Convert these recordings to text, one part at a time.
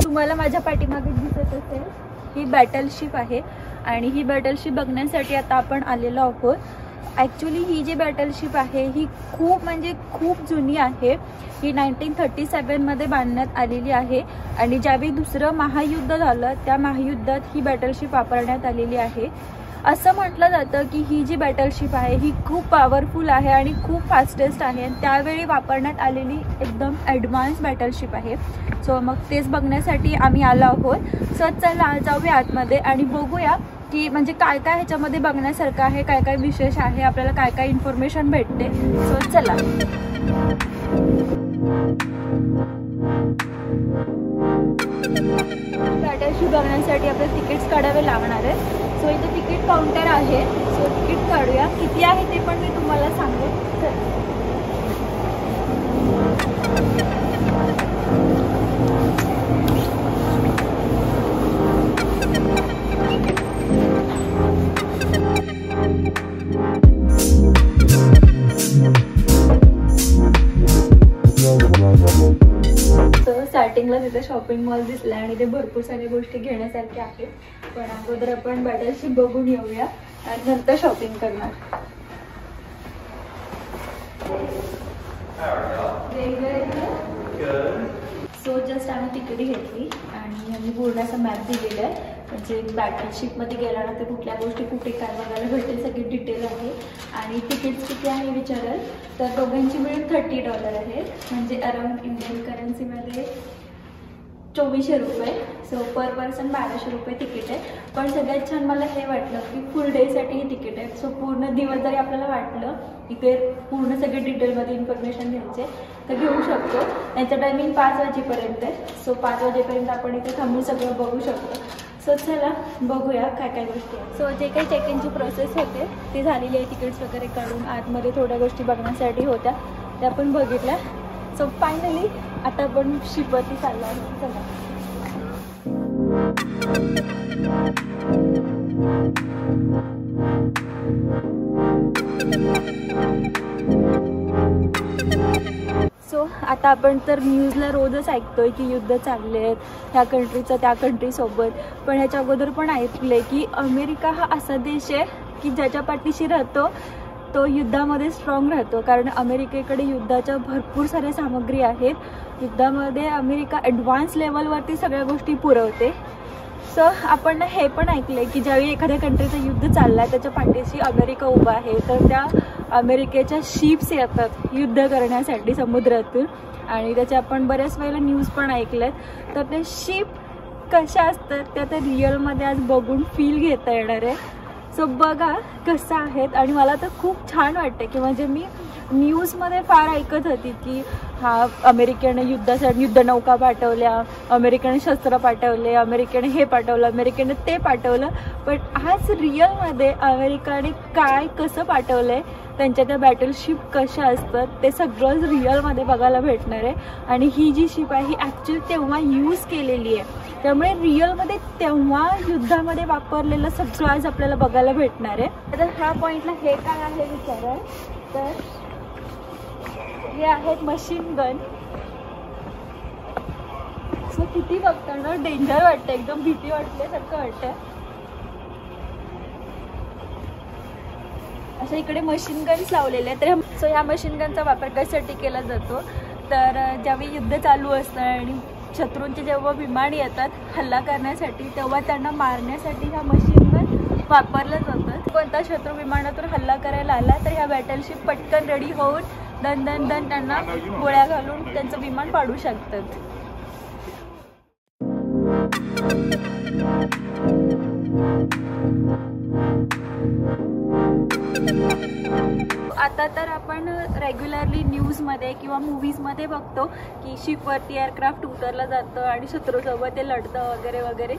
तुम्हाला माझ्या पाठीमागे दिसत असेल ही बॅटलशिप आहे आणि ही बॅटलशिप बघण्यासाठी आता आपण आलेलो आहोत। ॲक्च्युली ही जी बॅटलशिप आहे ही खूप जुनी आहे। ही 1937 मध्ये बांधण्यात आलेली आहे आणि ज्यावेळी दुसरं महायुद्ध झालं त्या महायुद्धात ही बॅटलशिप वापरण्यात आलेली आहे। असं म्हटलं जातं की ही जी बॅटलशिप आहे ही खूप पॉवरफुल आहे आणि खूप फास्टेस्ट आहे आणि त्यावेळी वापरण्यात आलेली एकदम ॲडव्हान्स बॅटलशिप आहे। सो मग तेच बघण्यासाठी आम्ही आलो आहोत। सो चला जाऊया आतमध्ये आणि बघूया की म्हणजे काय काय ह्याच्यामध्ये बघण्यासारखं आहे, काय काय विशेष आहे, आपल्याला काय काय इन्फॉर्मेशन भेटते। सो चला। बॅटलशिप बघण्यासाठी आपल्याला तिकीट्स काढावे लागणार आहे। सो इथे तिकीट काउंटर आहे। सो तिकीट काढूया, किती आहे ते पण मी तुम्हाला सांगेन। स्टार्टिंगला तिथे शॉपिंग मॉल दिसला आणि ते भरपूर साऱ्या गोष्टी घेण्यासारख्या आहेत, पण अगोदर आपण बॅटलशिप बघून येऊया आणि नंतर शॉपिंग करणार। सो जस्ट आम्ही तिकीट घेतली आणि आम्ही पूर्ण असा मॅप दिलेला आहे, म्हणजे बॅटलशिपमध्ये गेल्यानंतर कुठल्या गोष्टी कुठे काय बघायला भेटेल सगळी डिटेल आहे। आणि तिकीट्स किती आहे विचाराल तर दोघांची मिळून $30 आहे, म्हणजे अराउंड इंडियन करन्सीमध्ये 2400 रुपये। सो पर पर्सन 1200 रुपये तिकीट आहे। पण सगळ्यात छान मला हे वाटलं की फुल डेसाठी ही तिकीट आहे। सो पूर्ण दिवस जरी आपल्याला वाटलं इथे पूर्ण सगळे डिटेलमध्ये इन्फॉर्मेशन घ्यायचे तर घेऊ शकतो। याचं टायमिंग 5 वाजेपर्यंत आहे। सो 5 वाजेपर्यंत आपण इथे थांबून सगळं बघू शकतो। सो चला बघूया काय काय गोष्टी आहेत। सो जे काही चेक इनची प्रोसेस होते ती झालेली आहे, तिकीट्स वगैरे काढून आतमध्ये थोड्या गोष्टी बघण्यासाठी होत्या त्या पण बघितल्या। सो फायनली आता आपण शिपवरती चाललो आहे। चला। सो आता आपण तर न्यूजला रोजच ऐकतोय की युद्ध चालले आहेत ह्या कंट्रीचं त्या कंट्रीसोबत, पण ह्याच्या अगोदर पण ऐकले की अमेरिका हा असा देश आहे की ज्याच्या पाठीशी राहतो तो युद्धामध्ये स्ट्रॉंग राहतो, कारण अमेरिकेकडे युद्धाच्या भरपूर साऱ्या सामग्री आहेत। युद्धामध्ये अमेरिका ॲडव्हान्स लेवलवरती सगळ्या गोष्टी पुरवते। सो आपण हे पण ऐकले की ज्यावेळी एखाद्या कंट्रीचं युद्ध चाललं आहे त्याच्या पाठीशी अमेरिका उभा आहे तर त्या अमेरिकेच्या शिप्स येतात युद्ध करण्यासाठी समुद्रातून, आणि त्याच्या आपण बऱ्याच वेळेला न्यूज पण ऐकल्यात। तर ते शिप कशा असतात त्या तर रिअलमध्ये आज बघून फील घेता येणार आहे। सो बघा कसं आहेत, आणि मला तर खूप छान वाटतं की म्हणजे मी न्यूजमध्ये फार ऐकत होती की हा अमेरिकेने युद्धासाठी युद्धनौका पाठवल्या, अमेरिकेने शस्त्र पाठवले, अमेरिकेने हे पाठवलं, अमेरिकेने ते पाठवलं, पण आज रिअलमध्ये अमेरिकाने काय कसं पाठवलं आहे, त्यांच्या त्या बॅटलशिप कशा असतात ते सगळंच रिअलमध्ये बघायला भेटणार आहे। आणि ही जी शिप आहे ही ॲक्च्युली तेव्हा यूज केलेली आहे, त्यामुळे रिअलमध्ये तेव्हा युद्धामध्ये वापरलेलं सगळं आज आपल्याला बघायला भेटणार आहे। तर ह्या पॉईंटला हे काय आहे विचाराल तर हे आहेत मशीन गन। सो किती बघताना डेंजर वाटतं, एकदम भीती वाटल्यासारखं वाटतं। अशा इकडे मशीन गन्स लावलेले आहेत। तर सो ह्या मशीन गनचा वापर कशासाठी केला जातो तर ज्यावेळी युद्ध चालू असतं आणि शत्रूंचे जेव्हा विमान येतात हल्ला करण्यासाठी तेव्हा त्यांना मारण्यासाठी ह्या मशीन गन वापरल्या जातात। कोणता शत्रू विमानातून हल्ला करायला आला तर ह्या बॅटलशिप पटकन रेडी होऊन दन दन दन त्यांना गोळ्या घालून त्यांचं विमान पाडू शकतात। आता तर आपण रेग्युलरली न्यूजमध्ये किंवा मूवीजमध्ये बघतो की शिपवरती एअरक्राफ्ट उतरलं जातं आणि शत्रूसोबत ते लढतं वगैरे वगैरे।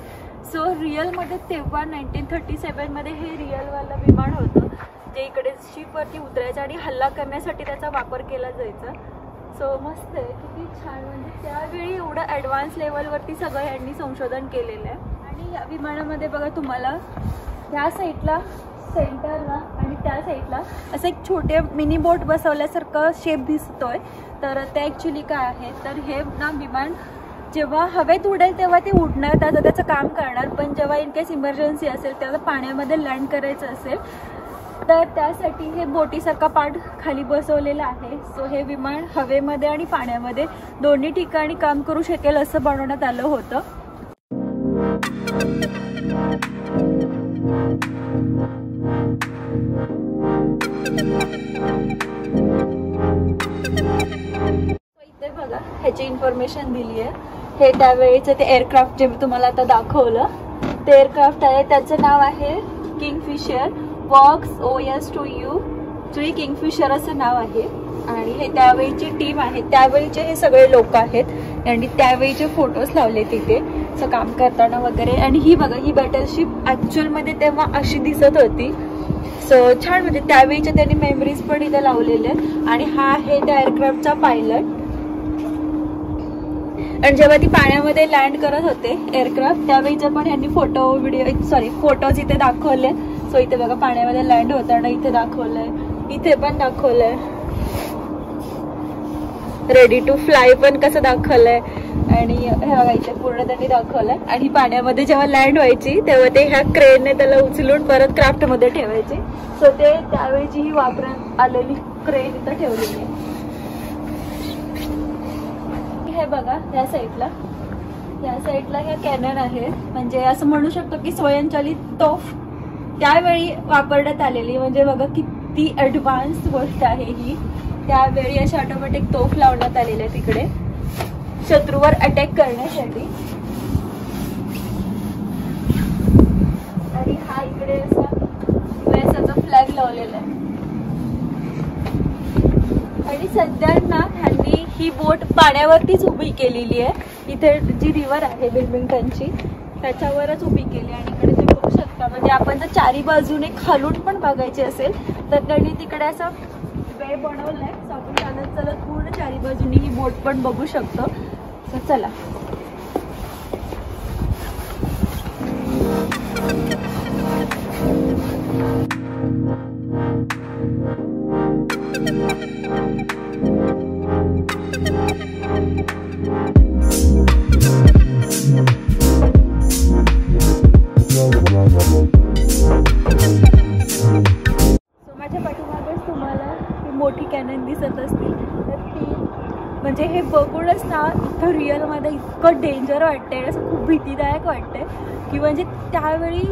सो रिअलमध्ये तेव्हा 1937 मध्ये हे रिअलवालं विमान होतं म्हणजे इकडे शिपवरती उतरायचा आणि हल्ला करण्यासाठी त्याचा वापर केला जायचा. सो मस्त आहे, किती छान. म्हणजे त्यावेळी एवढं ॲडव्हान्स लेवलवरती सगळं यांनी संशोधन केलेलं आहे. आणि या विमानामध्ये बघा तुम्हाला ह्या साईडला सेंटरला आणि त्या साईडला असं एक छोटे मिनी बोट बसवल्यासारखं शेप दिसतोय. तर ते ॲक्च्युली काय आहे तर हे ना विमान जेव्हा हवेत उडेल तेव्हा ते उडणार, त्याचं काम करणार. पण जेव्हा इन केस इमर्जन्सी असेल तेव्हा पाण्यामध्ये लँड करायचं असेल तर त्यासाठी हे बोटीसारखा पार्ट खाली बसवलेला आहे. सो हे विमान हवेमध्ये आणि पाण्यामध्ये दोन्ही ठिकाणी काम करू शकेल असं बनवण्यात आलं होतं. इथे बघा ह्याची इन्फॉर्मेशन दिली आहे. हे त्यावेळेचं ते एअरक्राफ्ट जे मी तुम्हाला आता दाखवलं ते एअरक्राफ्ट आहे. त्याचं नाव आहे किंगफिशर वॉक्स OS2U जुई किंगफिशर असं नाव आहे. आणि हे त्यावेळीची टीम आहे, त्यावेळीचे हे सगळे लोक आहेत आणि त्यावेळीचे फोटोज लावले तिथे असं काम करताना वगैरे. आणि ही बघा ही बॅटलशिप ॲक्च्युअलमध्ये तेव्हा अशी दिसत होती. सो छान, म्हणजे त्यावेळीच्या त्यांनी मेमरीज पण इथे लावलेले आहेत. आणि हा आहे त्या एअरक्राफ्टचा पायलट. आणि जेव्हा ती पाण्यामध्ये लँड करत होते एअरक्राफ्ट त्यावेळीचं पण यांनी फोटोज इथे दाखवले. सो इथे बघा पाण्यामध्ये लँड होताना इथे दाखवलंय, इथे पण दाखवलंय. रेडी टू फ्लाय पण कसं दाखवलंय. आणि हे बघा इथे पूर्ण त्यांनी दाखवलंय. आणि पाण्यामध्ये जेव्हा लँड व्हायची तेव्हा ते ह्या क्रेनने त्याला उचलून परत क्राफ्टमध्ये ठेवायचे. सो ते त्यावेळीची ही वापरण्यात आलेली क्रेन इथं ठेवलेली आहे. हे बघा या साईडला ह्या कॅनन आहे. म्हणजे असं म्हणू शकतो की स्वयंचलित तोफ त्यावेळी वापरण्यात आलेली. म्हणजे बघा किती ॲडव्हान्स गोष्ट आहे ही. त्यावेळी अशी ऑटोमॅटिक तोफ लावण्यात आलेली आहे तिकडे शत्रूवर अटॅक करण्यासाठी. आणि हा इकडे असा USAचा फ्लॅग लावलेला आहे. आणि सध्या ना ह्यांनी ही बोट पाण्यावरतीच उभी केलेली आहे. इथे जी रिव्हर आहे विल्मिंग्टनची त्याच्यावरच उभी केली. आणि इकडे तुम्ही बघू शकता, म्हणजे आपण जर चारी बाजूने खालून पण बघायची असेल तर त्यांनी तिकडे असं वे बनवलाय. सो आपण चालत चालत पूर्ण चारी बाजूनी ही बोट पण बघू शकतो. सो चला. माझ्या पाठीमागेच तुम्हाला मोठी कॅनन दिसत असतील तर ती म्हणजे हे बघूनच ना इथं रिअलमध्ये इतकं डेंजर वाटतंय, असं खूप भीतीदायक वाटतंय की म्हणजे त्यावेळी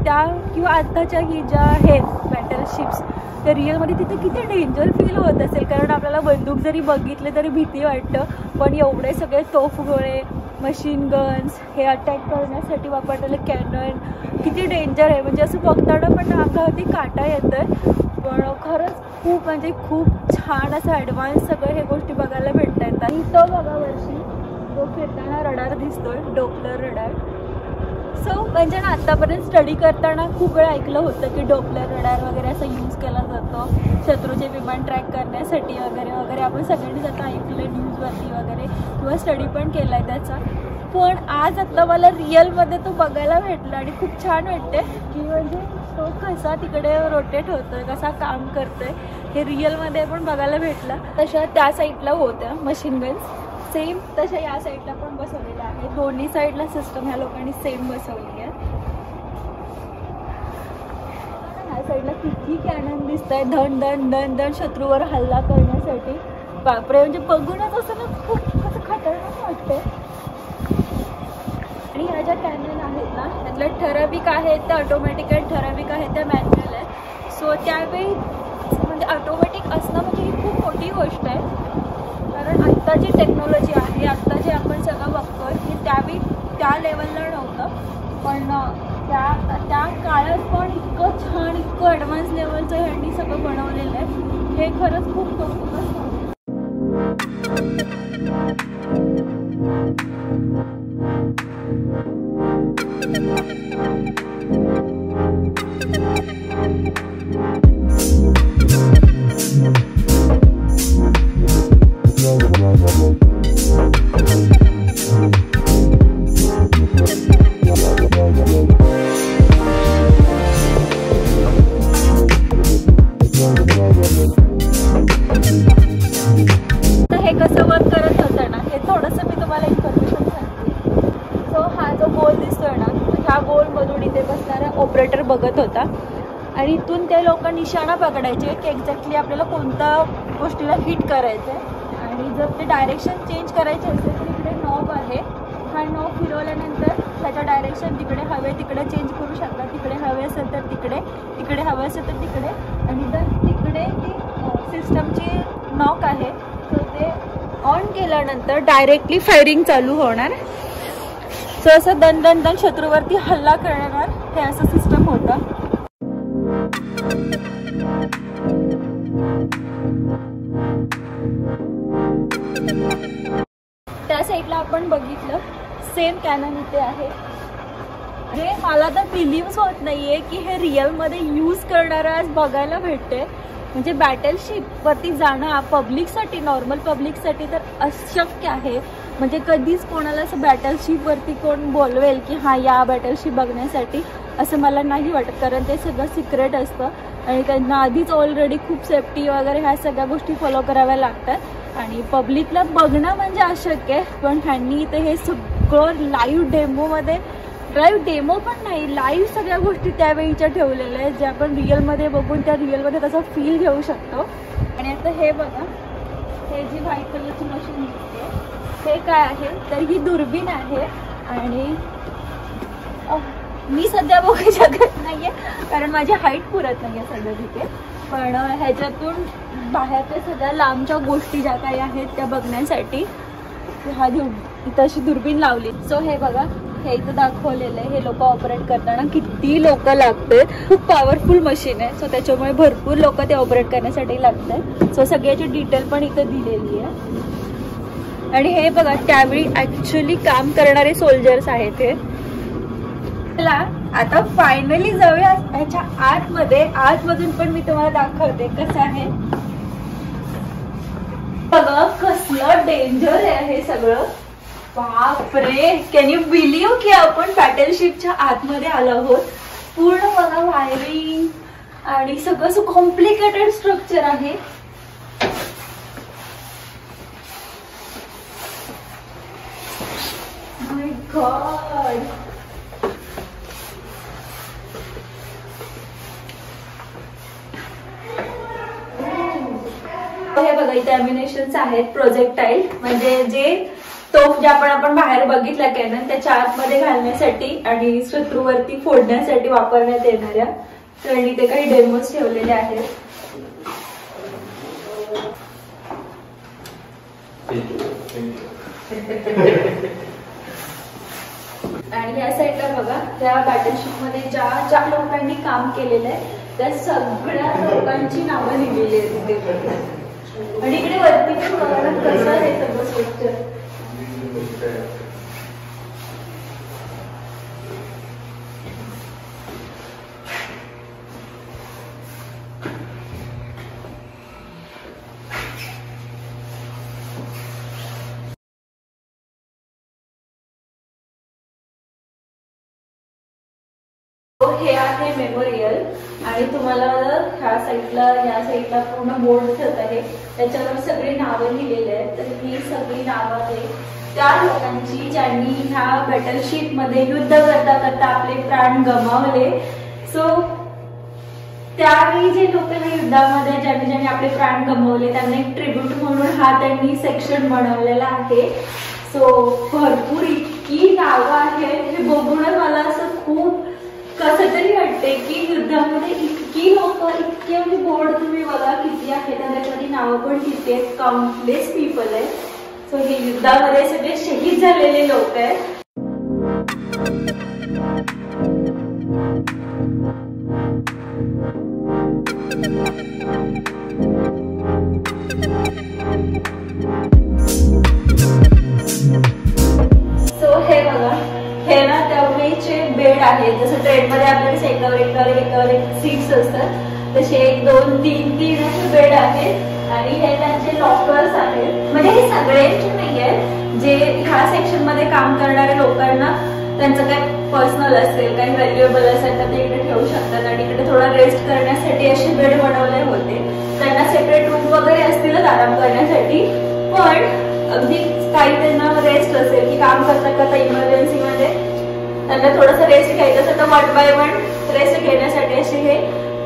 त्या किंवा आत्ताच्या ही ज्या आहेत बॅटलशिप्स त्या रिअलमध्ये तिथे किती डेंजर फील होत असेल. कारण आपल्याला बंदूक जरी बघितले तरी भीती वाटतं, पण एवढे सगळे तोफगोळे मशीन गन्स हे अटॅक करण्यासाठी वापरलेले कॅनन किती डेंजर आहे. म्हणजे असं बघताना पण अंगावरती काटा येतोय. पण खरंच खूप म्हणजे खूप छान असं ॲडव्हान्स सगळं हे गोष्टी बघायला भेटत आहेत. आणि तो बघा वरशी जो फिरताना रडार दिसतोय डोपलर रडार. सो म्हणजे ना आत्तापर्यंत स्टडी करताना खूप वेळा ऐकलं होतं की डोपलर रडार वगैरे असं यूज केला जातो शत्रूचे विमान ट्रॅक करण्यासाठी वगैरे वगैरे. आपण सगळ्यांनीच आता ऐकलं न्यूजवरती वगैरे किंवा स्टडी पण केला आहे त्याचा. पण आज आता मला रिअलमध्ये तो बघायला भेटला आणि खूप छान वाटते की म्हणजे तो कसा तिकडे रोटेट होतोय, कसा काम करतोय हे रिअलमध्ये पण बघायला भेटला. तशा त्या साईडला होत्या मशीन गन्स सेम तशा या साईडला पण बसवलेल्या आहे. दोन्ही साईडला सिस्टम ह्या लोकांनी सेम बसवली आहे. ह्या साईडला किती कॅनन दिसत आहे धन धन धन धन शत्रूवर हल्ला करण्यासाठी. बापरे, म्हणजे बघूनच असं ना खूप असं खतरनाक वाटतंय. आणि ह्या ज्या कॅनन आहेत ना त्यातल्या ठराविक आहेत त्या ऑटोमॅटिक आहेत, ठराविक आहेत त्या मॅन्युअल आहेत. सो त्यावेळी म्हणजे ऑटोमॅटिक असणं म्हणजे ही खूप मोठी गोष्ट आहे. कारण आत्ता जी टेक्नॉलॉजी आहे आत्ता जे आपण सगळं बघतोय की त्यावेळी त्या लेवलला नव्हतं. पण त्या काळात पण इतकं छान इतकं ॲडव्हान्स लेवलचं ह्यांनी सगळं बनवलेलं आहे. हे खरंच खूप कौतुकास्पद आहे. तिथून ते लोक निशाणा पकडायचे की एक्झॅक्टली आपल्याला कोणत्या गोष्टीला हिट करायचं आहे. आणि जर ते डायरेक्शन चेंज करायचे असेल तर इकडे नॉब आहे. हा नॉब फिरवल्यानंतर त्याच्या डायरेक्शन तिकडे हवे तिकडे चेंज करू शकता. तिकडे हवे असेल तर तिकडे, तिकडे हवे असेल तर तिकडे. आणि जर तिकडे ती सिस्टमची नॉक आहे तर ते ऑन केल्यानंतर डायरेक्टली फायरिंग चालू होणार. सो असं दन शत्रूवरती हल्ला करणार हे असं सिस्टम होतं. त्या साईडला आपण बघितलं सेम कॅनन इथे आहे. हे मला तर बिलीव्हच होत नाहीये की हे रिअलमध्ये यूज करणारं आज बघायला भेटते. म्हणजे बॅटलशिपवरती जाणं पब्लिकसाठी, नॉर्मल पब्लिकसाठी तर अशक्य आहे. म्हणजे कधीच कोणाला असं बॅटलशिपवरती कोण बोलवेल की हा या बॅटलशिप बघण्यासाठी, असं मला नाही वाटत. कारण ते सगळं सिक्रेट असतं आणि त्यांना आधीच ऑलरेडी खूप सेफ्टी वगैरे ह्या सगळ्या गोष्टी फॉलो कराव्या लागतात. आणि पब्लिकला बघणं म्हणजे अशक्य आहे. पण ह्यांनी इथे हे सगळं लाईव्ह डेमो पण नाही, लाईव्ह सगळ्या गोष्टी त्यावेळीच्या ठेवलेल्या आहेत ज्या आपण रिअलमध्ये बघून त्या रिअलमध्ये त्याचा फील घेऊ शकतो. आणि आता हे बघा, हे जी व्हाईट कलरची मशीन दिसते हे काय आहे तर ही दुर्बीण आहे. आणि मी सध्या बघू शकत नाहीये कारण माझी हाईट पुरत नाहीये सध्या तिथे. पण ह्याच्यातून बाहेरच्या सगळ्या लांबच्या गोष्टी ज्या काही आहेत त्या बघण्यासाठी हा इथं अशी दुर्बीण लावली. सो हे बघा, हे इथं दाखवलेलं आहे. हे लोक ऑपरेट करताना किती लोक लागतात. खूप पॉवरफुल मशीन आहे. सो त्याच्यामुळे भरपूर लोक ते ऑपरेट करण्यासाठी लागतात. सो सगळ्याची डिटेल पण इथं दिलेली आहे. आणि हे बघा, त्यावेळी ऍक्च्युली काम करणारे सोल्जर्स आहेत हे. आता फायनली जाऊया ह्याच्या आतमधून पण मी तुम्हाला दाखवते कसं आहे. बघा कसलं डेंजर आहे हे सगळं. बापरे, कॅन यू बिलीव्ह की आपण बॅटलशिपच्या आतमध्ये आलो आहोत. पूर्ण बघा वायरिंग आणि सगळं असं कॉम्प्लिकेटेड स्ट्रक्चर आहे. माय गॉड. हे बघा इथे अम्युनिशन्स आहेत, प्रोजेक्टाईल म्हणजे जे तोफ ज्या आपण बाहेर बघितल्या कॅनन त्याच्या आतमध्ये घालण्यासाठी आणि शत्रूवरती फोडण्यासाठी वापरण्यात येणाऱ्या. तर इथे काही डेमोज ठेवलेले आहेत. आणि या साईडला बघा, त्या बॅटलशिप मध्ये ज्या लोकांनी काम केलेलं आहे त्या सगळ्या लोकांची नावं लिहिलेली आहेत तिथे. आणि इकडे वरती पण बघा कसं आहे सगळं स्ट्रक्चर. हे आहे मेमोरियल. आणि तुम्हाला ह्या साईडला पूर्ण बोर्ड दिसत आहे. त्याच्यावर सगळी नावं लिहिलेली आहेत. तर ही सगळी नावं आहेत त्या लोकांची ज्यांनी ह्या बॅटलशिप मध्ये युद्ध करता करता आपले प्राण गमावले. सो त्यावेळी जे लोक या युद्धामध्ये ज्यांनी आपले प्राण गमावले त्यांना एक ट्रिब्यूट म्हणून हा त्यांनी सेक्शन बनवलेला आहे. सो भरपूर इतकी नावं आहेत हे बघूनच मला असं खूप कसं तरी वाटते की युद्धामध्ये इतकी लोक, इतके म्हणजे बोर्ड तुम्ही बघा किती आहेत. त्याच्यासाठी नावं पण किती आहेत, काउंटलेस पीपल आहे. सो हे युद्धामध्ये सगळे शहीद झालेले लोक आहेत. सो हे बघा, हे ना त्यावेळीचे बेड आहेत. जसं ट्रेनमध्ये आपल्याकडे एकावर एक सीट्स असतात तसे 1, 2, 3 असे बेड आहेत. आणि हे त्यांचे लॉकर्स आहेत. म्हणजे हे सगळ्यांचे नाही आहेत, जे ह्या सेक्शन मध्ये काम करणाऱ्या लोकांना त्यांचं काही पर्सनल असेल, काही व्हॅल्युएबल असेल तर ते इकडे ठेवू शकतात. आणि इकडे थोडा रेस्ट करण्यासाठी असे बेड बनवले होते. त्यांना सेपरेट रूम वगैरे असतीलच आराम करण्यासाठी. पण अगदी काही त्यांना रेस्ट असेल की काम करता करता इमर्जन्सीमध्ये त्यांना थोडंसं रेस्ट घ्यायचं असेल तर 1 by 1 रेस्ट घेण्यासाठी असे हे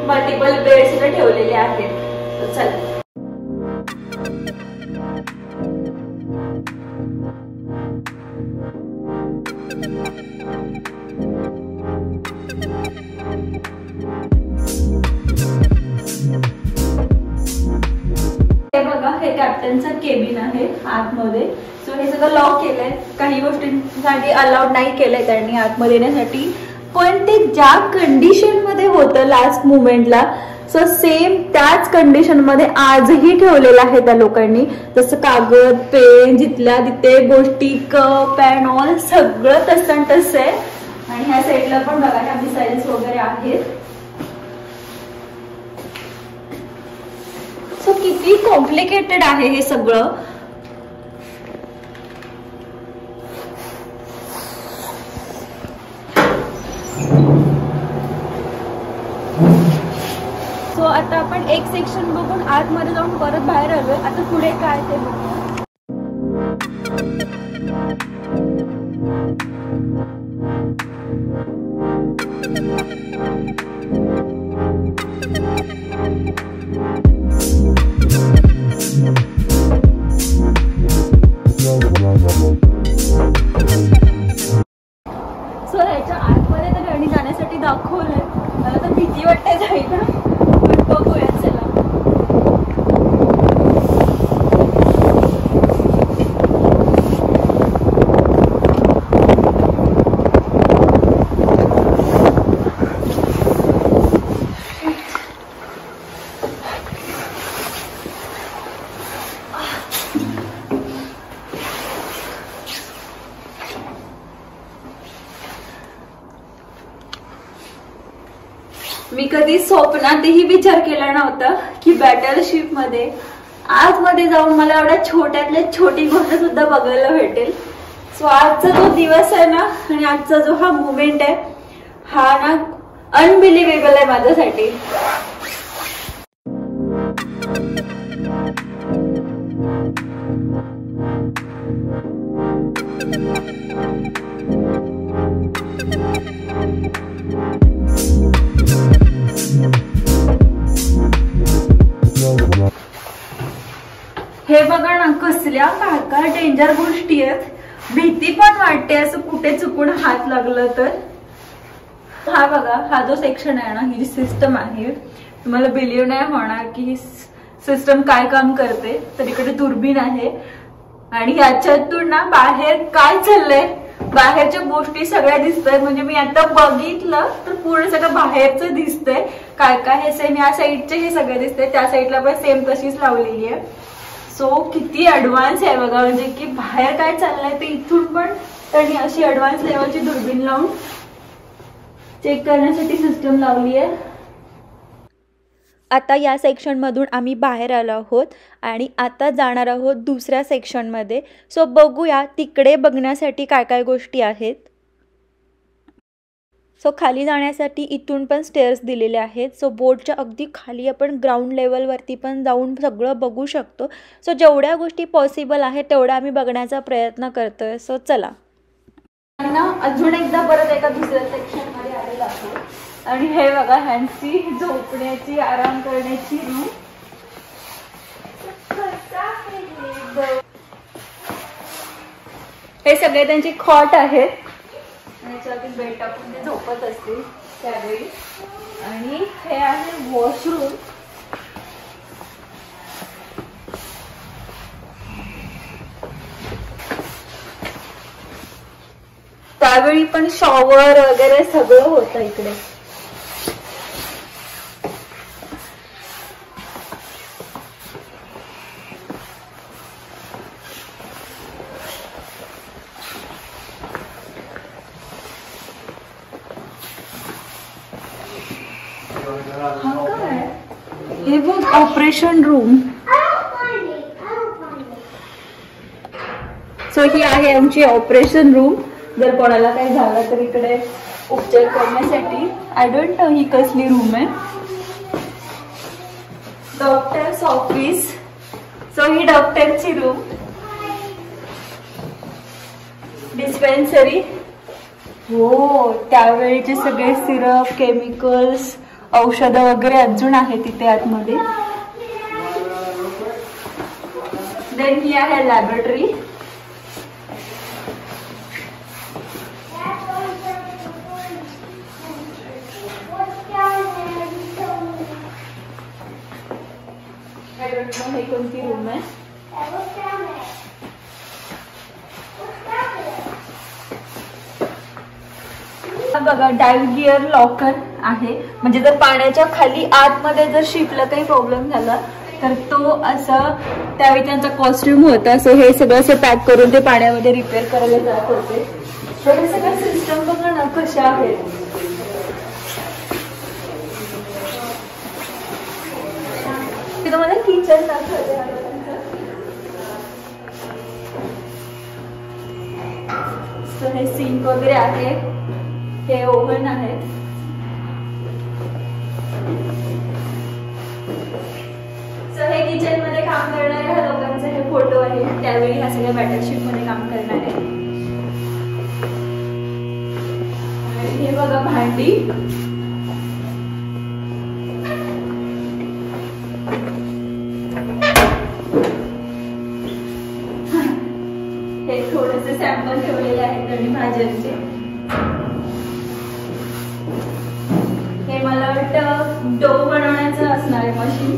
मल्टिपल बेड्स इथे ठेवलेले आहेत. चला हे कॅप्टनचं केबिन आहे आतमध्ये. सो हे सगळं लॉक केलंय, काही गोष्टींसाठी अलाउड नाही केलंय त्यांनी आतमध्ये येण्यासाठी. पण ते ज्या कंडिशन मध्ये होतं लास्ट मुमेंटला, सो सेम त्याच कंडिशन मध्ये आजही ठेवलेलं आहे त्या लोकांनी. जसं कागद, पेन, जिथल्या तिथे गोष्टी, कप अँड ऑल सगळं तसं तसं आहे. आणि ह्या साईडला पण बघा ह्या मिसाईल्स वगैरे आहेत. सो किती कॉम्प्लिकेटेड आहे हे सगळं. सो आता आपण एक सेक्शन बघून आतमध्ये जाऊन परत बाहेर आलोय. आता पुढे काय ते बघूया. सो ह्याच्या आतमध्ये तर गाडी जाण्यासाठी दाखवलंय. मला तर भीती वाटते जायला, पण बघूया चला. मी कधी स्वप्नातही विचार केला नव्हता की बॅटलशिप मध्ये आतमध्ये जाऊन मला एवढ्या छोट्यातल्या छोटी गोष्ट सुद्धा बघायला भेटेल. सो आजचा जो दिवस आहे ना, आणि आजचा जो हा मुवमेंट आहे, हा ना अनबिलिव्हेबल आहे माझ्यासाठी. हे बघा ना, कसल्या काय डेंजर गोष्टी आहेत. भीती पण वाटते असं कुठे चुकून हात लागलं तर. हा बघा, हा जो सेक्शन आहे ना, ही जी सिस्टम आहे, तुम्हाला बिलीव्ह नाही होणार की ही सिस्टम काय काम करते. तर इकडे दुर्बीण आहे आणि ह्याच्यातून ना बाहेर काय चाललंय, बाहेरच्या गोष्टी सगळ्या दिसतात. म्हणजे मी आता बघितलं तर पूर्ण सगळं बाहेरचं दिसतंय. काय काय हे सेम या साईडचे हे सगळं दिसतंय, त्या साईडला पण सेम तशीच लावलेली आहे. सो किती ऍडव्हान्स आहे बघा, म्हणजे की बाहेर काय चाललंय ते इथून पण त्यांनी अशी ऍडव्हान्स लेवलची दुर्बीण लावून चेक करण्यासाठी सिस्टम लावली आहे. आता या सेक्शनमधून आम्ही बाहेर आलो आहोत आणि आता जाणार आहोत दुसऱ्या सेक्शनमध्ये. सो बघूया तिकडे बघण्यासाठी काय काय गोष्टी आहेत. सो खाली जाण्यासाठी इथून पण स्टेअर्स दिलेले आहेत. सो बोटच्या अगदी खाली आपण ग्राउंड लेवलवरती पण जाऊन सगळं बघू शकतो. सो जेवढ्या गोष्टी पॉसिबल आहेत तेवढ्या आम्ही बघण्याचा प्रयत्न करतोय. सो चला ना, अजून एकदा परत एका दुसऱ्या सेक्शनमध्ये आलेलो आहोत. आणि हे बघा, ह्यांची झोपण्याची, आराम करण्याची रूम. हे सगळे त्यांची खॉट आहेत. याच्यावरती बेड टाकून ते झोपत असतील त्यावेळी. आणि हे आहे वॉशरूम. त्यावेळी पण शॉवर वगैरे सगळं होतं इकडे. हे बघ, ऑपरेशन रूम. सो ही आहे आमची ऑपरेशन रूम. जर कोणाला काही झालं तर इकडे उपचार करण्यासाठी. आय डोंट नो ही कसली रूम आहे. Doctors office. सो ही डॉक्टरची रूम. डिस्पेन्सरी. हो, त्यावेळीचे सगळे सिरप, केमिकल्स, औषधं वगैरे अजून आहे तिथे आतमध्ये. देन ही आहे लॅबोरेटरी. हे कोणती रूम आहे? बघा डाइव्ह गिअर लॉकर आहे. म्हणजे जर पाण्याच्या खाली आतमध्ये जर शिपला काही प्रॉब्लेम झाला तर तो असं त्यावेळी त्यांचा कॉस्ट्युम होता. सो हे सगळं असं पॅक करून ते पाण्यामध्ये रिपेअर करायला जात होते. तर हे सगळं सिस्टम बघा ना कशा आहेत. तुम्हाला किचन दाखवते. हे सिंक वगैरे आहे. हे ओव्हन आहे. हे किचन मध्ये काम करणाऱ्या ह्या लोकांचे हे फोटो आहे. त्यावेळी ह्या सगळ्या बॅटलशिप मध्ये काम करणारे. आणि हे बघा भांडी. हे थोडेसे सॅम्पल ठेवलेले आहेत त्यांनी भाज्यांचे. हे मला वाटतं डो बनवण्याचं असणार आहे मशीन.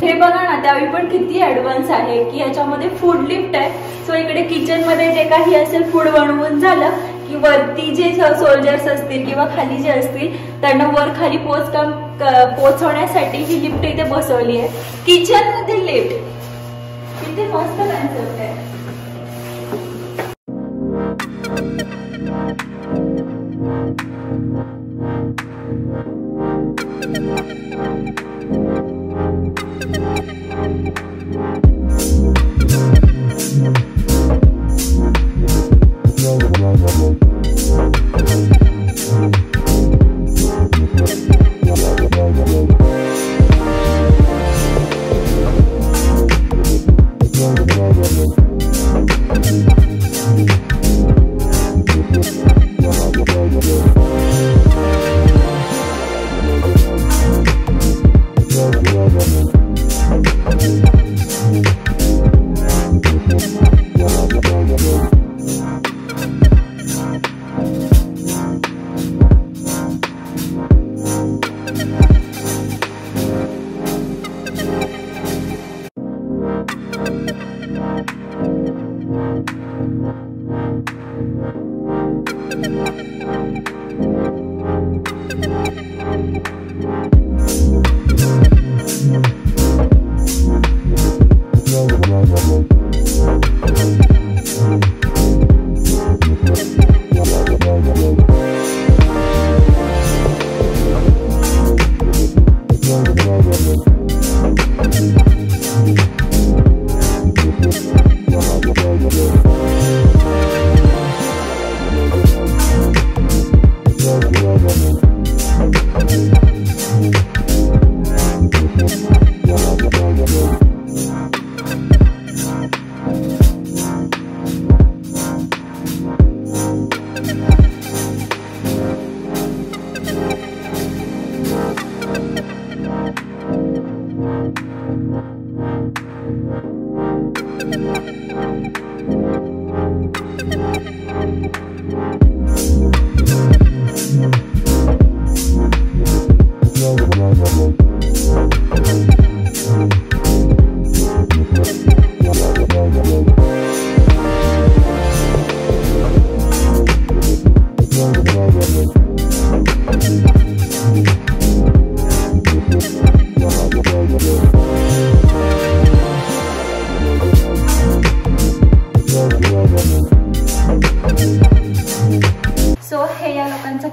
हे बघा ना त्यावेळी पण किती ऍडव्हान्स आहे की याच्यामध्ये फूड लिफ्ट आहे. सो इकडे किचन मध्ये जे काही असेल फूड बनवून झालं की वरती जे सोल्जर्स असतील किंवा खाली जे असतील त्यांना वर खाली पोहोचवण्यासाठी ही लिफ्ट इथे बसवली आहे. किचन मध्ये लिफ्ट किती मस्त कन्सेप्ट आहे.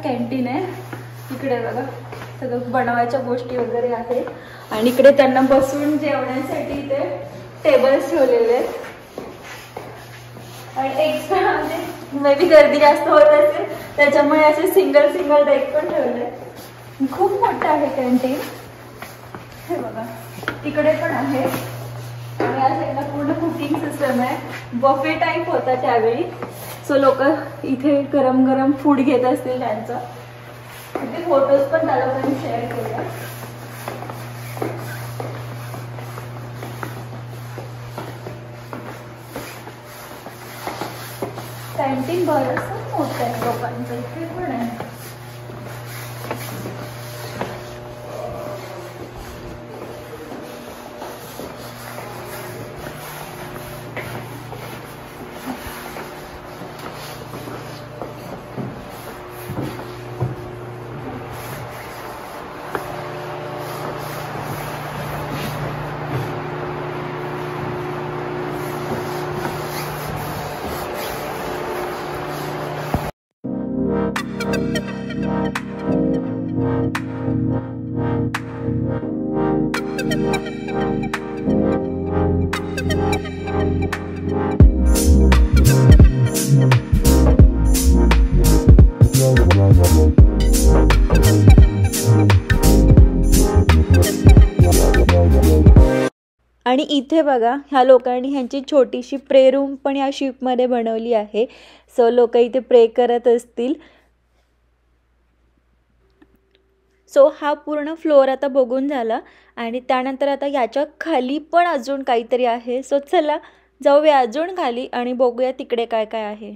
कॅन्टीन आहे. इकडे बघा सगळं बनवायच्या गोष्टी वगैरे आहे आणि इकडे त्यांना बसून जेवण्यासाठी इथे टेबल्स ठेवलेले आहेत. आणि एक्स्ट्रा म्हणजे मे बी गर्दी जास्त होत असेल त्याच्यामुळे असे सिंगल डेक पण ठेवले. खूप मोठं आहे कॅन्टीन. हे बघा तिकडे पण आहे आणि या साईडला पूर्ण कुकिंग सिस्टम आहे. बफे टाईप होता त्यावेळी. सो लोक इथे गरम गरम फूड घेत असतील त्यांचं. इथे फोटोज पण त्या लोकांनी शेअर केले. कॅन्टीन बरंच मोठं आहे लोकांचं. इथे पण आहे. आणि इथे बघा ह्या लोकांनी ह्यांची छोटीशी प्रे रूम पण या शिपमध्ये बनवली आहे. सो लोक इथे प्रे करत असतील. सो हा पूर्ण फ्लोअर आता बघून झाला आणि त्यानंतर आता याच्या खाली पण अजून काहीतरी आहे. सो चला जाऊया अजून खाली आणि बघूया तिकडे काय काय आहे.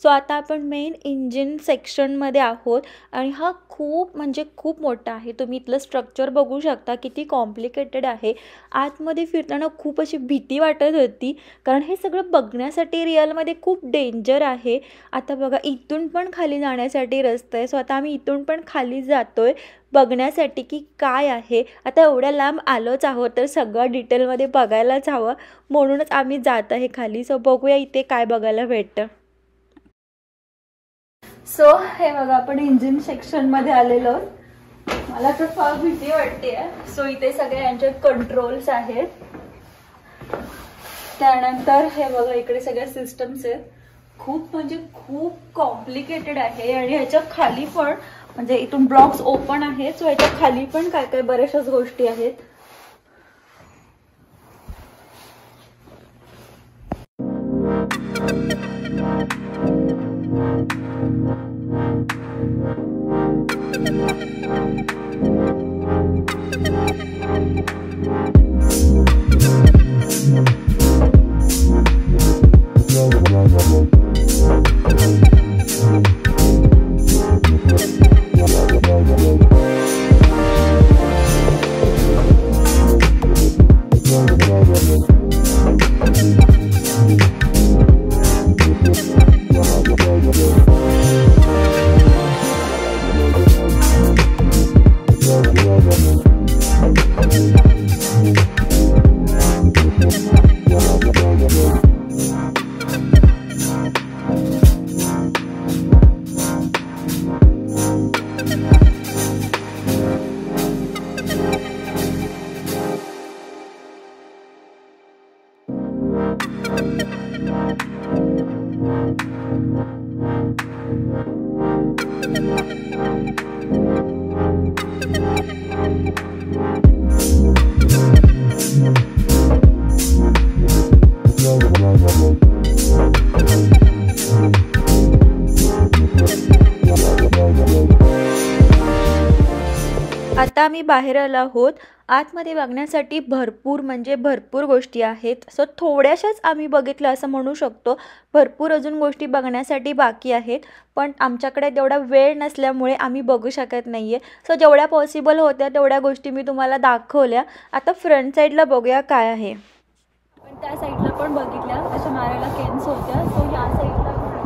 सो आता आपण मेन इंजिन सेक्शनमध्ये आहोत आणि हा खूप म्हणजे खूप मोठा आहे. तुम्ही इथलं स्ट्रक्चर बघू शकता किती कॉम्प्लिकेटेड आहे. आतमध्ये फिरताना खूप अशी भीती वाटत होती कारण हे सगळं बघण्यासाठी रिअलमध्ये खूप डेंजर आहे. आता बघा इथून पण खाली जाण्यासाठी रस्ता आहे. सो आता आम्ही इथून पण खाली जातोय बघण्यासाठी की काय आहे. आता एवढ्या लांब आलोच आहोत तर सगळं डिटेलमध्ये बघायलाच हवं म्हणूनच आम्ही जात आहे खाली. सो बघूया इथे काय बघायला भेटतं. सो हे बघा आपण इंजिन सेक्शन मध्ये आलेलो. मला तर फार भीती वाटते. सो इथे सगळे यांचे कंट्रोल्स आहेत. त्यानंतर हे बघा इकडे सगळ्या सिस्टम्स आहेत. खूप म्हणजे खूप कॉम्प्लिकेटेड आहे आणि ह्याच्या खाली पण म्हणजे इथून ब्लॉक्स ओपन आहेत. सो ह्याच्या खाली पण काय काय बऱ्याचशाच गोष्टी आहेत. आता आम्ही बाहेर आलो आहोत. आतमध्ये बघण्यासाठी भरपूर म्हणजे भरपूर गोष्टी आहेत. सो थोड्याशाच आम्ही बघितलं असं म्हणू शकतो. भरपूर अजून गोष्टी बघण्यासाठी बाकी आहेत पण आमच्याकडे तेवढा वेळ नसल्यामुळे आम्ही बघू शकत नाही आहे. सो जेवढ्या पॉसिबल होत्या तेवढ्या गोष्टी मी तुम्हाला दाखवल्या. आता फ्रंट साईडला बघूया काय आहे. पण त्या साईडला पण बघितल्या अशा मारायला केन्स होत्या. सो या साईडला पण आहे.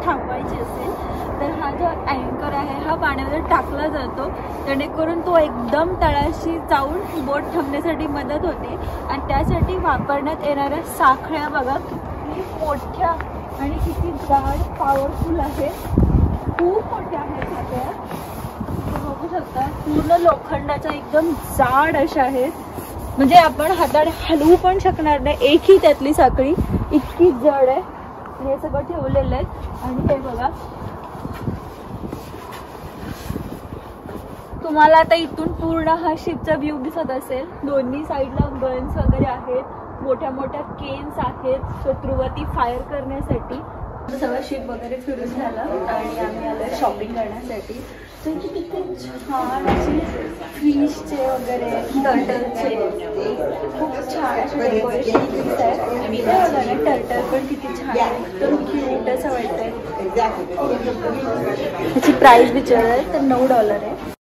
थांबवायची असेल तर हा जो अँकर आहे हा पाण्यामध्ये टाकला जातो, जेणेकरून तो एकदम तळाशी जाऊन बोट थांबण्यासाठी मदत होते. आणि त्यासाठी वापरण्यात येणाऱ्या साखळ्या बघा किती मोठ्या आणि किती जाड पॉवरफुल आहेत, खूप मोठ्या आहेत साखळ्या. बघू शकता पूर्ण लोखंडाच्या एकदम जाड अशा आहेत, म्हणजे आपण हाताने हलवू पण शकणार नाही एकही त्यातली साखळी, इतकी जड आहे. हे सगळं ठेवलेलं आहे. आणि हे बघा तुम्हाला आता इथून पूर्ण हा शिपचा व्ह्यू दिसत असेल. दोन्ही साईडला गन्स वगैरे आहेत, मोठ्या मोठ्या केन्स आहेत शत्रूवरती फायर करण्यासाठी. सगळं शिप वगैरे फिरून झालं आणि आम्ही आलो शॉपिंग करण्यासाठी. तर इथे किती छान अशी फिशचे वगैरे टर्टलचे खूप छान असे डेकोरेशन पीस आहे. टर्टल पण किती छान आहे, एकदम क्यूट असं वाटतंय. त्याची प्राइस विचारलं आहे तर $9 आहे.